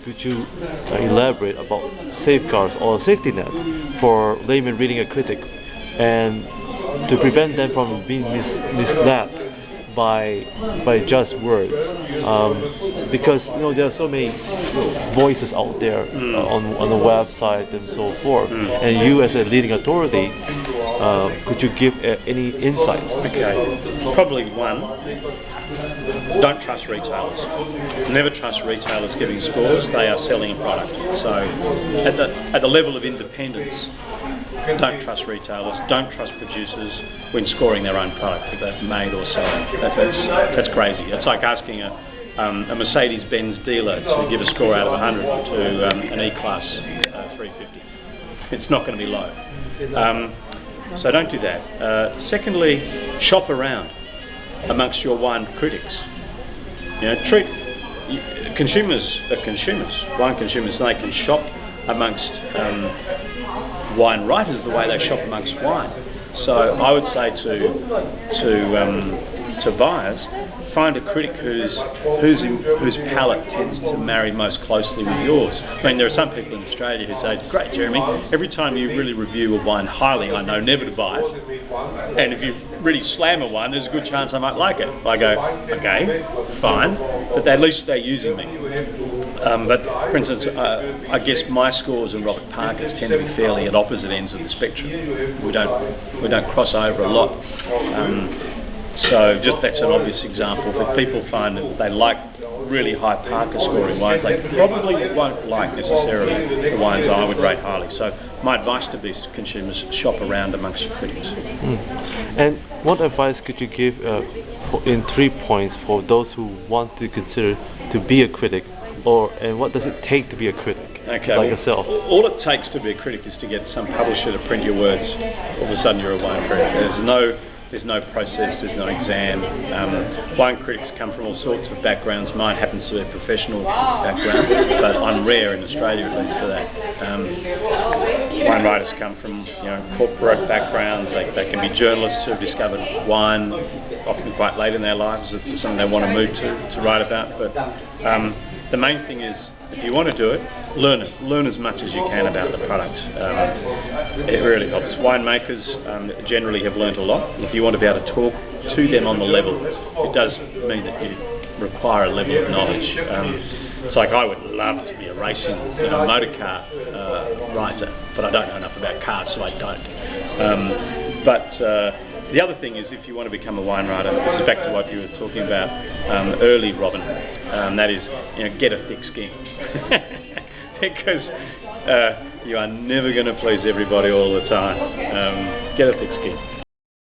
could you elaborate about safeguards or safety net for laymen reading a critic, and to prevent them from being misled by just words, because there are so many voices out there on the website and so forth, and you as a leading authority, could you give any insights? Okay, probably one, don't trust retailers. Never trust retailers giving scores. They are selling a product. So at the level of independence, don't trust retailers, don't trust producers when scoring their own product that they've made or selling. That's crazy. It's like asking a Mercedes-Benz dealer to give a score out of 100 to an E-Class 350. It's not going to be low. So don't do that. Secondly, shop around amongst your wine critics. Treat consumers are consumers. Wine consumers, they can shop amongst wine writers the way they shop amongst wine. So I would say to buyers, find a critic whose palate tends to marry most closely with yours. I mean, there are some people in Australia who say, "Great, Jeremy, every time you really review a wine highly, I know never to buy it. And if you really slam a wine, there's a good chance I might like it." I go, "Okay, fine, but at least they're using me." But for instance, I guess my scores and Robert Parker's tend to be fairly at opposite ends of the spectrum. We don't cross over a lot. So just that's an obvious example. If people find that they like really high Parker scoring wines, they probably won't like necessarily the wines I would rate highly. So my advice to these consumers, shop around amongst your critics. And what advice could you give in 3 points for those who want to consider to be a critic, and what does it take to be a critic, like yourself? All it takes to be a critic is to get some publisher to print your words. All of a sudden you're a wine critic. There's no process, there's no exam. Wine critics come from all sorts of backgrounds. Mine happens to be a professional background, but I'm rare in Australia at least for that. Wine writers come from corporate backgrounds. They can be journalists who have discovered wine often quite late in their lives. It's something they want to move to write about. But the main thing is, if you want to do it, learn it. Learn as much as you can about the product. It really helps. Winemakers generally have learnt a lot. If you want to be able to talk to them on the level, it does mean that you require a level of knowledge. It's like I would love to be a racing, motor car writer, but I don't know enough about cars, so I don't. The other thing is, if you want to become a wine writer, this is back to what you were talking about early, Robin, that is, get a thick skin. Because you are never going to please everybody all the time. Get a thick skin.